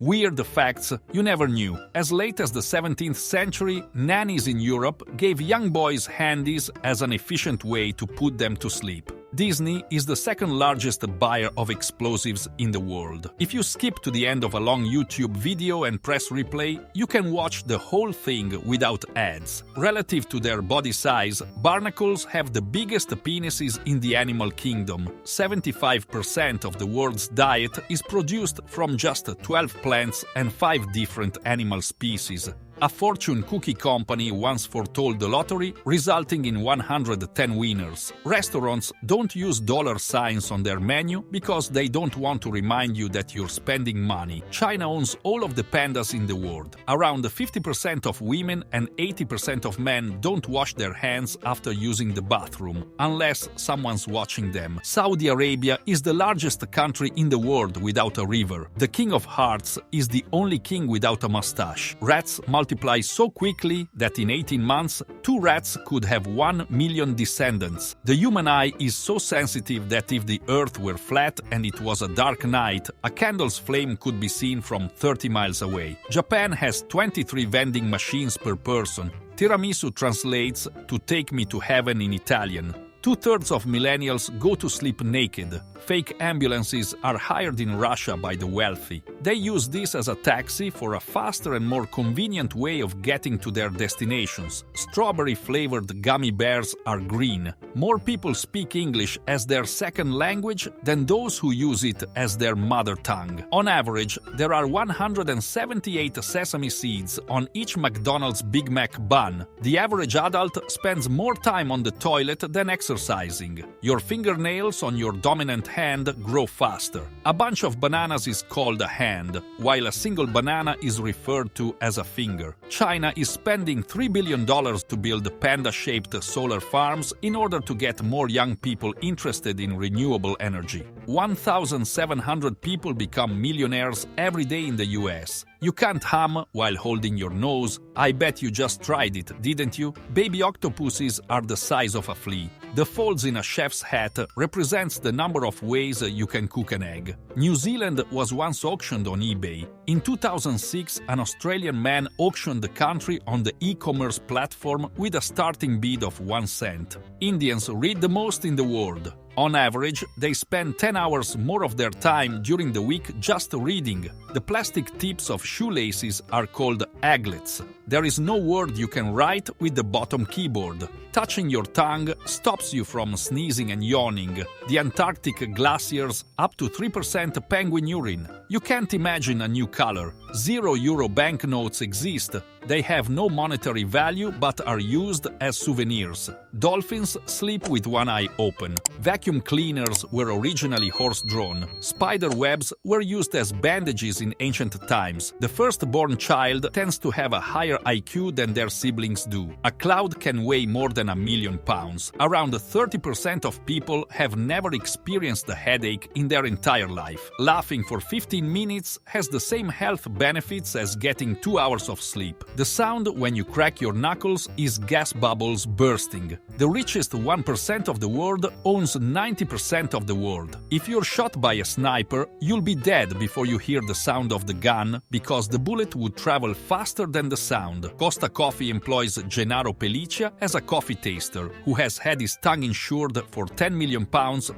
Weird facts you never knew. As late as the 17th century, nannies in Europe gave young boys handies as an efficient way to put them to sleep. Disney is the second largest buyer of explosives in the world. If you skip to the end of a long YouTube video and press replay, you can watch the whole thing without ads. Relative to their body size, barnacles have the biggest penises in the animal kingdom. 75% of the world's diet is produced from just 12 plants and 5 different animal species. A fortune cookie company once foretold the lottery, resulting in 110 winners. Restaurants don't use dollar signs on their menu because they don't want to remind you that you're spending money. China owns all of the pandas in the world. Around 50% of women and 80% of men don't wash their hands after using the bathroom, unless someone's watching them. Saudi Arabia is the largest country in the world without a river. The King of Hearts is the only king without a mustache. Rats multiply so quickly that in 18 months, 2 rats could have 1 million descendants. The human eye is so sensitive that if the earth were flat and it was a dark night, a candle's flame could be seen from 30 miles away. Japan has 23 vending machines per person. Tiramisu translates to "take me to heaven" in Italian. 2/3 of millennials go to sleep naked. Fake ambulances are hired in Russia by the wealthy. They use this as a taxi for a faster and more convenient way of getting to their destinations. Strawberry-flavored gummy bears are green. More people speak English as their second language than those who use it as their mother tongue. On average, there are 178 sesame seeds on each McDonald's Big Mac bun. The average adult spends more time on the toilet than exercising. Your fingernails on your dominant hand grow faster. A bunch of bananas is called a hand, while a single banana is referred to as a finger. China is spending $3 billion to build panda-shaped solar farms in order to get more young people interested in renewable energy. 1,700 people become millionaires every day in the US. You can't hum while holding your nose. I bet you just tried it, didn't you? Baby octopuses are the size of a flea. The folds in a chef's hat represents the number of ways you can cook an egg. New Zealand was once auctioned on eBay. In 2006, an Australian man auctioned the country on the e-commerce platform with a starting bid of 1 cent. Indians read the most in the world. On average, they spend 10 hours more of their time during the week just reading. The plastic tips of shoelaces are called aglets. There is no word you can write with the bottom keyboard. Touching your tongue stops you from sneezing and yawning. The Antarctic glaciers up to 3% penguin urine. You can't imagine a new color. €0 banknotes exist. They have no monetary value but are used as souvenirs. Dolphins sleep with one eye open. Vacuum cleaners were originally horse-drawn. Spider webs were used as bandages in ancient times. The firstborn child tends to have a higher IQ than their siblings do. A cloud can weigh more than 1 million pounds. Around 30% of people have never experienced a headache in their entire life. Laughing for 15 minutes has the same health benefits as getting 2 hours of sleep. The sound when you crack your knuckles is gas bubbles bursting. The richest 1% of the world owns 90% of the world. If you're shot by a sniper, you'll be dead before you hear the sound of the gun because the bullet would travel faster than the sound. Costa Coffee employs Gennaro Pelliccia as a coffee taster, who has had his tongue insured for £10 million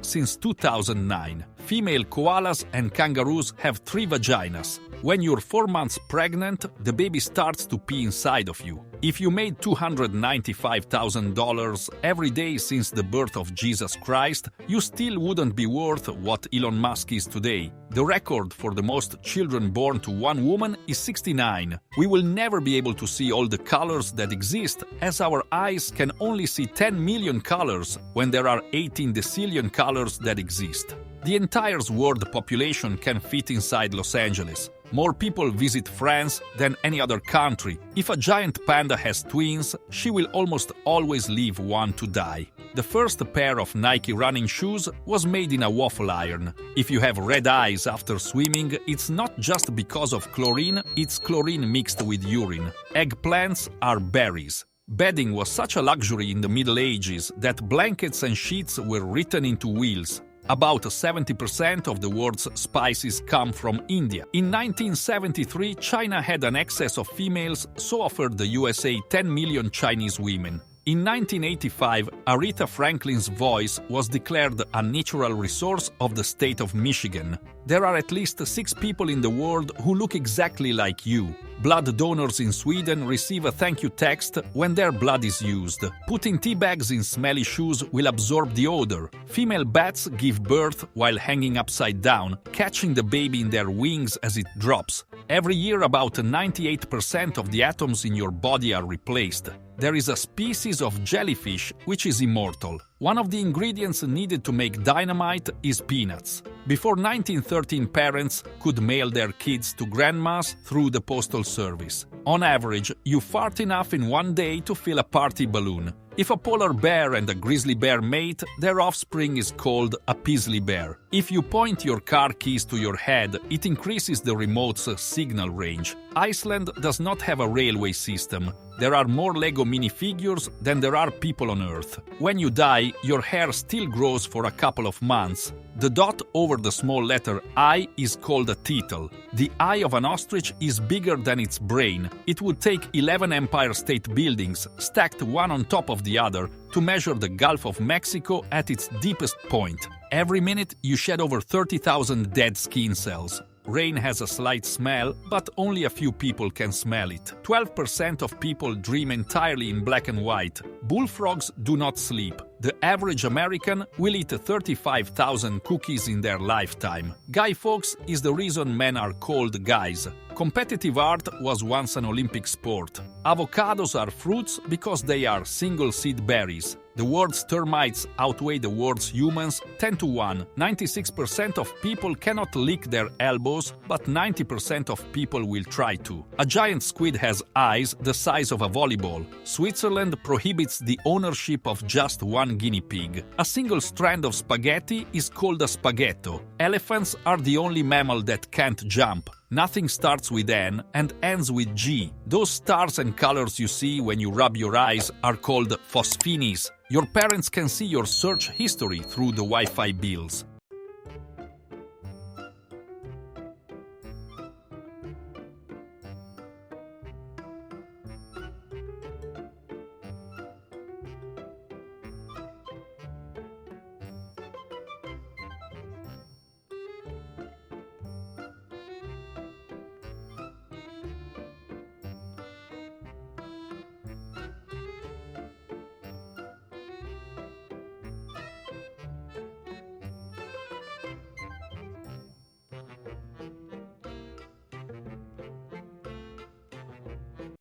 since 2009. Female koalas and kangaroos have 3 vaginas. When you're 4 months pregnant, the baby starts to pee inside of you. If you made $295,000 every day since the birth of Jesus Christ, you still wouldn't be worth what Elon Musk is today. The record for the most children born to one woman is 69. We will never be able to see all the colors that exist, as our eyes can only see 10 million colors when there are 18 decillion colors that exist. The entire world population can fit inside Los Angeles. More people visit France than any other country. If a giant panda has twins, she will almost always leave one to die. The first pair of Nike running shoes was made in a waffle iron. If you have red eyes after swimming, it's not just because of chlorine, it's chlorine mixed with urine. Eggplants are berries. Bedding was such a luxury in the Middle Ages that blankets and sheets were written into wheels. About 70% of the world's spices come from India. In 1973, China had an excess of females, so offered the USA 10 million Chinese women. In 1985, Aretha Franklin's voice was declared a natural resource of the state of Michigan. There are at least 6 people in the world who look exactly like you. Blood donors in Sweden receive a thank you text when their blood is used. Putting tea bags in smelly shoes will absorb the odor. Female bats give birth while hanging upside down, catching the baby in their wings as it drops. Every year, about 98% of the atoms in your body are replaced. There is a species of jellyfish which is immortal. One of the ingredients needed to make dynamite is peanuts. Before 1913, parents could mail their kids to grandmas through the postal service. On average, you fart enough in one day to fill a party balloon. If a polar bear and a grizzly bear mate, their offspring is called a Paisley bear. If you point your car keys to your head, it increases the remote's signal range. Iceland does not have a railway system. There are more Lego minifigures than there are people on Earth. When you die, your hair still grows for a couple of months. The dot over the small letter I is called a tittle. The eye of an ostrich is bigger than its brain. It would take 11 Empire State Buildings, stacked one on top of the other, to measure the Gulf of Mexico at its deepest point. Every minute, you shed over 30,000 dead skin cells. Rain has a slight smell, but only a few people can smell it. 12% of people dream entirely in black and white. Bullfrogs do not sleep. The average American will eat 35,000 cookies in their lifetime. Guy Fawkes is the reason men are called guys. Competitive art was once an Olympic sport. Avocados are fruits because they are single-seed berries. The world's termites outweigh the world's humans 10 to 1. 96% of people cannot lick their elbows, but 90% of people will try to. A giant squid has eyes the size of a volleyball. Switzerland prohibits the ownership of just one guinea pig. A single strand of spaghetti is called a spaghetto. Elephants are the only mammal that can't jump. Nothing starts with N and ends with G. Those stars and colors you see when you rub your eyes are called phosphenes. Your parents can see your search history through the Wi-Fi bills.